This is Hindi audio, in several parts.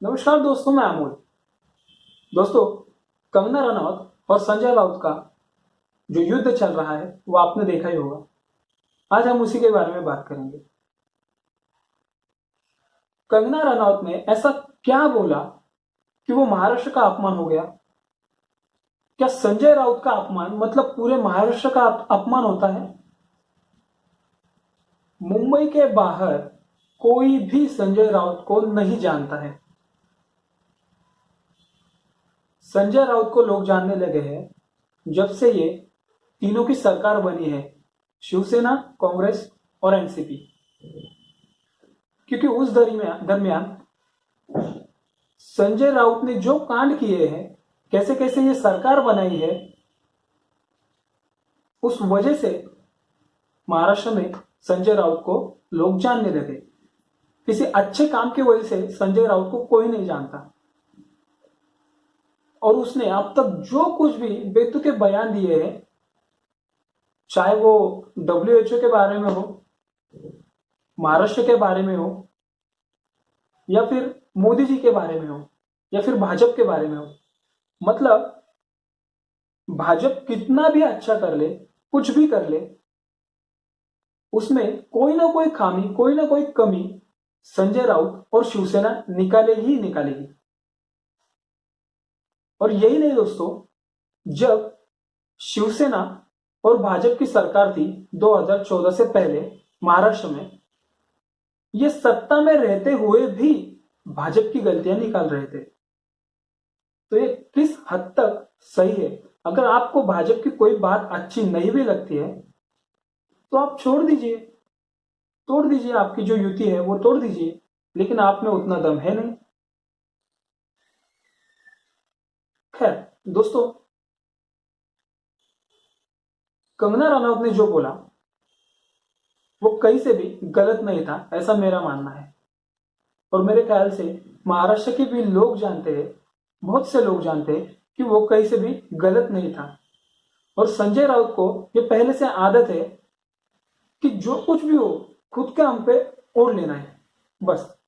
नमस्कार दोस्तों, मैं अमोल। दोस्तों, कंगना रनौत और संजय राउत का जो युद्ध चल रहा है वो आपने देखा ही होगा। आज हम उसी के बारे में बात करेंगे। कंगना रनौत ने ऐसा क्या बोला कि वो महाराष्ट्र का अपमान हो गया? क्या संजय राउत का अपमान मतलब पूरे महाराष्ट्र का अपमान होता है? मुंबई के बाहर कोई भी संजय राउत को नहीं जानता है। संजय राउत को लोग जानने लगे हैं जब से ये तीनों की सरकार बनी है, शिवसेना, कांग्रेस और एनसीपी। क्योंकि उस दरमियान संजय राउत ने जो कांड किए हैं, कैसे कैसे ये सरकार बनाई है, उस वजह से महाराष्ट्र में संजय राउत को लोग जानने लगे। किसी अच्छे काम की वजह से संजय राउत को कोई नहीं जानता। और उसने अब तक जो कुछ भी बेतुके बयान दिए हैं, चाहे वो WHO के बारे में हो, महाराष्ट्र के बारे में हो, या फिर मोदी जी के बारे में हो, या फिर भाजपा के बारे में हो, मतलब भाजपा कितना भी अच्छा कर ले, कुछ भी कर ले, उसमें कोई ना कोई खामी, कोई ना कोई कमी संजय राउत और शिवसेना निकालेगी ही निकालेगी। और यही नहीं दोस्तों, जब शिवसेना और भाजपा की सरकार थी 2014 से पहले महाराष्ट्र में, ये सत्ता में रहते हुए भी भाजपा की गलतियां निकाल रहे थे। तो ये किस हद तक सही है? अगर आपको भाजपा की कोई बात अच्छी नहीं भी लगती है तो आप छोड़ दीजिए, तोड़ दीजिए, आपकी जो युति है वो तोड़ दीजिए, लेकिन आप में उतना दम है नहीं। खैर दोस्तों, कंगना रनौत ने जो बोला वो कहीं से भी गलत नहीं था, ऐसा मेरा मानना है। और मेरे ख्याल से महाराष्ट्र के भी लोग जानते हैं, बहुत से लोग जानते हैं कि वो कहीं से भी गलत नहीं था। और संजय राउत को ये पहले से आदत है कि जो कुछ भी हो खुद के हम पे ओढ़ लेना है, बस।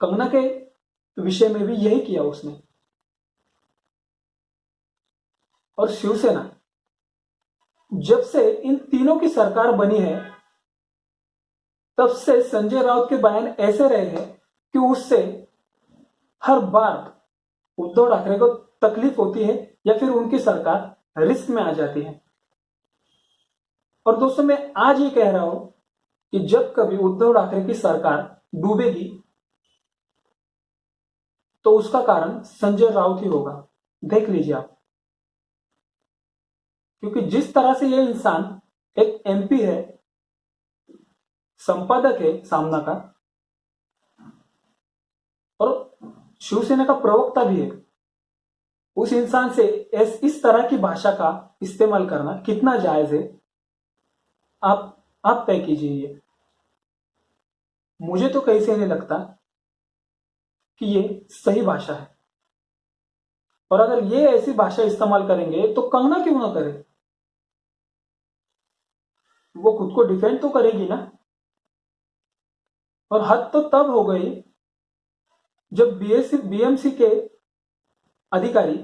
कंगना के विषय में भी यही किया उसने। और शिवसेना, जब से इन तीनों की सरकार बनी है तब से संजय राउत के बयान ऐसे रहे हैं कि उससे हर बार उद्धव ठाकरे को तकलीफ होती है या फिर उनकी सरकार रिस्क में आ जाती है। और दोस्तों, मैं आज ये कह रहा हूं कि जब कभी उद्धव ठाकरे की सरकार डूबेगी तो उसका कारण संजय राउत ही होगा। देख लीजिए आप। क्योंकि जिस तरह से ये इंसान एक MP है, संपादक है सामना का, और शिवसेना का प्रवक्ता भी है, उस इंसान से इस तरह की भाषा का इस्तेमाल करना कितना जायज है? आप तय कीजिए। मुझे तो कहीं से नहीं लगता कि ये सही भाषा है। और अगर ये ऐसी भाषा इस्तेमाल करेंगे तो कंगना क्यों ना करे? वो खुद को डिफेंड तो करेगी ना। और हद तो तब हो गई जब BMC के अधिकारी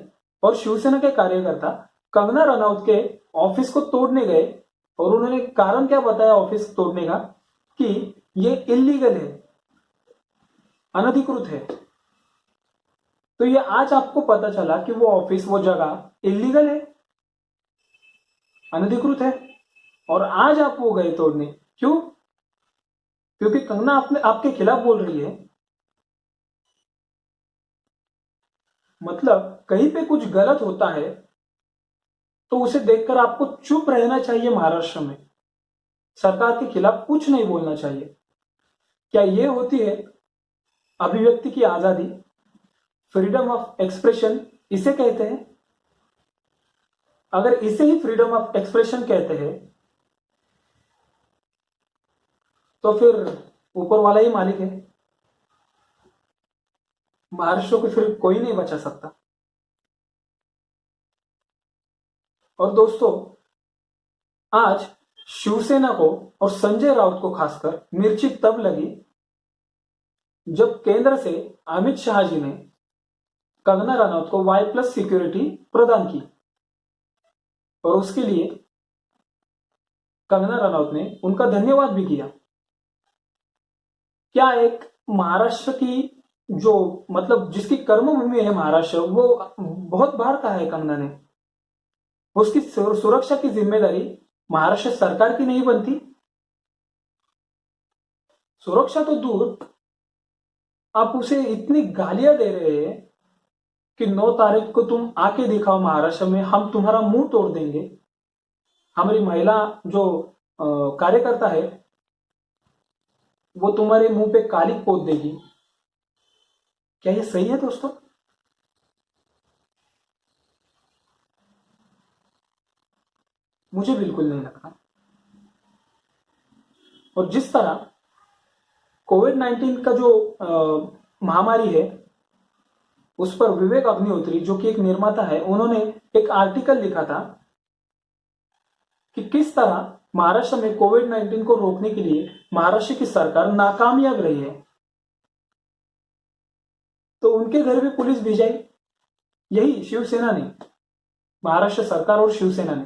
और शिवसेना के कार्यकर्ता कंगना रनौत के ऑफिस को तोड़ने गए, और उन्होंने कारण क्या बताया ऑफिस तोड़ने का? कि ये इलीगल है, अनधिकृत है। तो ये आज आपको पता चला कि वो ऑफिस, वो जगह इलीगल है, अनधिकृत है, और आज आप वो गए तोड़ने। क्यों? क्योंकि कंगना आपके खिलाफ बोल रही है। मतलब कहीं पे कुछ गलत होता है तो उसे देखकर आपको चुप रहना चाहिए। महाराष्ट्र में सरकार के खिलाफ कुछ नहीं बोलना चाहिए। क्या ये होती है अभिव्यक्ति की आजादी? फ्रीडम ऑफ एक्सप्रेशन इसे कहते हैं। अगर इसे ही फ्रीडम ऑफ एक्सप्रेशन कहते हैं तो फिर ऊपर वाला ही मालिक है। महाराष्ट्र को फिर कोई नहीं बचा सकता। और दोस्तों, आज शिवसेना को और संजय राउत को खासकर मिर्ची तब लगी जब केंद्र से अमित शाह जी ने कंगना रनौत को Y+ सिक्योरिटी प्रदान की और उसके लिए कंगना रनौत ने उनका धन्यवाद भी किया। क्या एक महाराष्ट्र की जो मतलब जिसकी कर्मभूमि है महाराष्ट्र, वो बहुत बाहर का है कंगना ने, उसकी सुरक्षा की जिम्मेदारी महाराष्ट्र सरकार की नहीं बनती? सुरक्षा तो दूर, आप उसे इतनी गालियां दे रहे हैं कि 9 तारीख को तुम आके दिखाओ महाराष्ट्र में, हम तुम्हारा मुंह तोड़ देंगे। हमारी महिला जो कार्यकर्ता है वो तुम्हारे मुंह पे कालिक पोत देगी। क्या ये सही है दोस्तों? मुझे बिल्कुल नहीं लगता। और जिस तरह कोविड-19 का जो महामारी है उस पर विवेक अग्निहोत्री जो कि एक निर्माता है, उन्होंने एक आर्टिकल लिखा था कि किस तरह महाराष्ट्र में कोविड-19 को रोकने के लिए महाराष्ट्र की सरकार नाकामयाब रही है। तो उनके घर भी पुलिस भेजाई, यही शिवसेना ने, महाराष्ट्र सरकार और शिवसेना ने,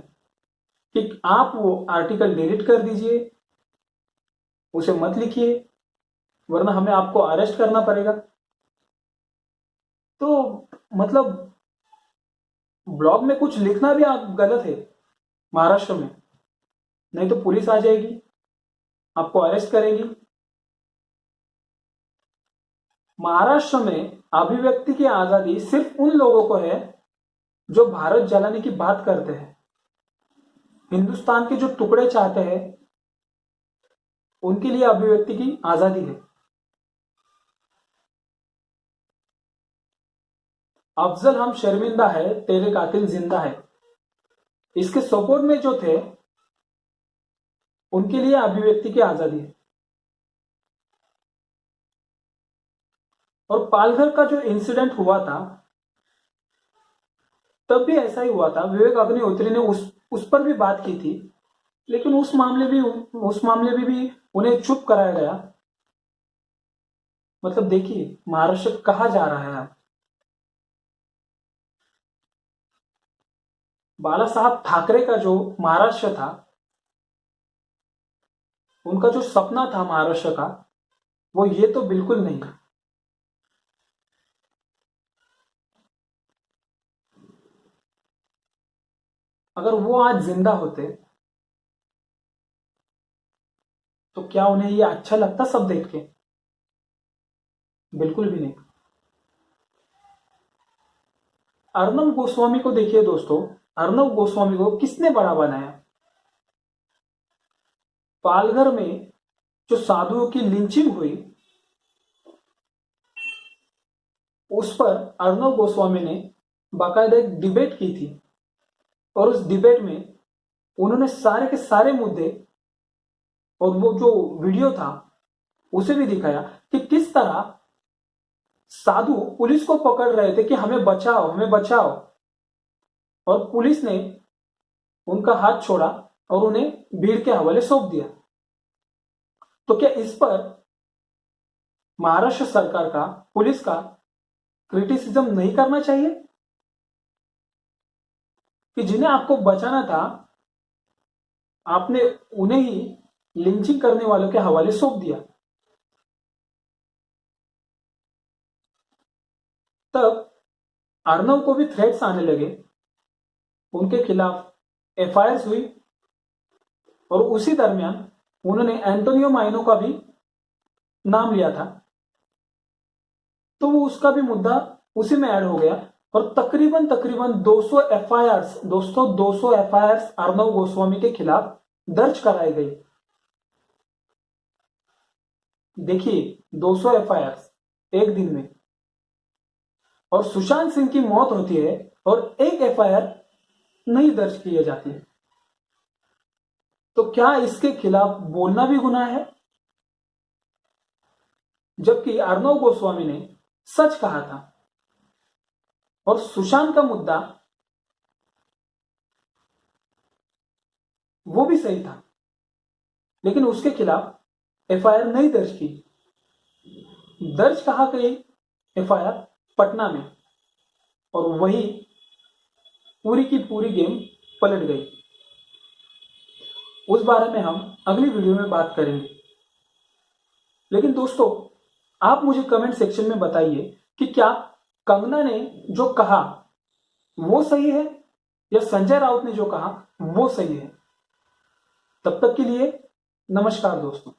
कि आप वो आर्टिकल डिलीट कर दीजिए, उसे मत लिखिए, वरना हमें आपको अरेस्ट करना पड़ेगा। तो मतलब ब्लॉग में कुछ लिखना भी आप गलत है महाराष्ट्र में, नहीं तो पुलिस आ जाएगी, आपको अरेस्ट करेगी। महाराष्ट्र में अभिव्यक्ति की आजादी सिर्फ उन लोगों को है जो भारत जलाने की बात करते हैं, हिंदुस्तान के जो टुकड़े चाहते हैं उनके लिए अभिव्यक्ति की आजादी है। अफजल हम शर्मिंदा है, तेरे कातिल जिंदा है, इसके सपोर्ट में जो थे उनके लिए अभिव्यक्ति की आजादी है। और पालघर का जो इंसिडेंट हुआ था तब भी ऐसा ही हुआ था, विवेक अग्निहोत्री ने उस पर भी बात की थी, लेकिन उस मामले में भी उन्हें चुप कराया गया। मतलब देखिए महाराष्ट्र कहाँ जा रहा है। बाला साहब ठाकरे का जो महाराष्ट्र था, उनका जो सपना था महाराष्ट्र का, वो ये तो बिल्कुल नहीं। अगर वो आज जिंदा होते तो क्या उन्हें ये अच्छा लगता सब देख के? बिल्कुल भी नहीं। अर्नब गोस्वामी को देखिए दोस्तों, अर्नब गोस्वामी को किसने बड़ा बनाया? पालघर में जो साधुओं की लिंचिंग हुई उस पर अर्नब गोस्वामी ने बाकायदा एक डिबेट की थी, और उस डिबेट में उन्होंने सारे के सारे मुद्दे और वो जो वीडियो था उसे भी दिखाया कि किस तरह साधु पुलिस को पकड़ रहे थे कि हमें बचाओ, हमें बचाओ, और पुलिस ने उनका हाथ छोड़ा और उन्हें भीड़ के हवाले सौंप दिया। तो क्या इस पर महाराष्ट्र सरकार का, पुलिस का क्रिटिसिज्म नहीं करना चाहिए कि जिन्हें आपको बचाना था आपने उन्हें ही लिंचिंग करने वालों के हवाले सौंप दिया? तब अर्नव को भी थ्रेट्स आने लगे, उनके खिलाफ एफआईआर हुई, और उसी दरमियान उन्होंने एंटोनियो माइनो का भी नाम लिया था, तो वो उसका भी मुद्दा उसी में ऐड हो गया, और तकरीबन 200 एफआईआर, दोस्तों 200 एफआईआर अर्नव गोस्वामी के खिलाफ दर्ज कराई गई। देखिए 200 एफआईआर एक दिन में, और सुशांत सिंह की मौत होती है और एक एफआईआर नहीं दर्ज की जाती है। तो क्या इसके खिलाफ बोलना भी गुनाह है? जबकि अर्नव गोस्वामी ने सच कहा था, और सुशांत का मुद्दा वो भी सही था, लेकिन उसके खिलाफ एफआईआर नहीं दर्ज की। दर्ज कहाँ गई एफआईआर? पटना में। और वही पूरी की पूरी गेम पलट गई। उस बारे में हम अगली वीडियो में बात करेंगे। लेकिन दोस्तों, आप मुझे कमेंट सेक्शन में बताइए कि क्या कंगना ने जो कहा वो सही है या संजय राउत ने जो कहा वो सही है। तब तक के लिए नमस्कार दोस्तों।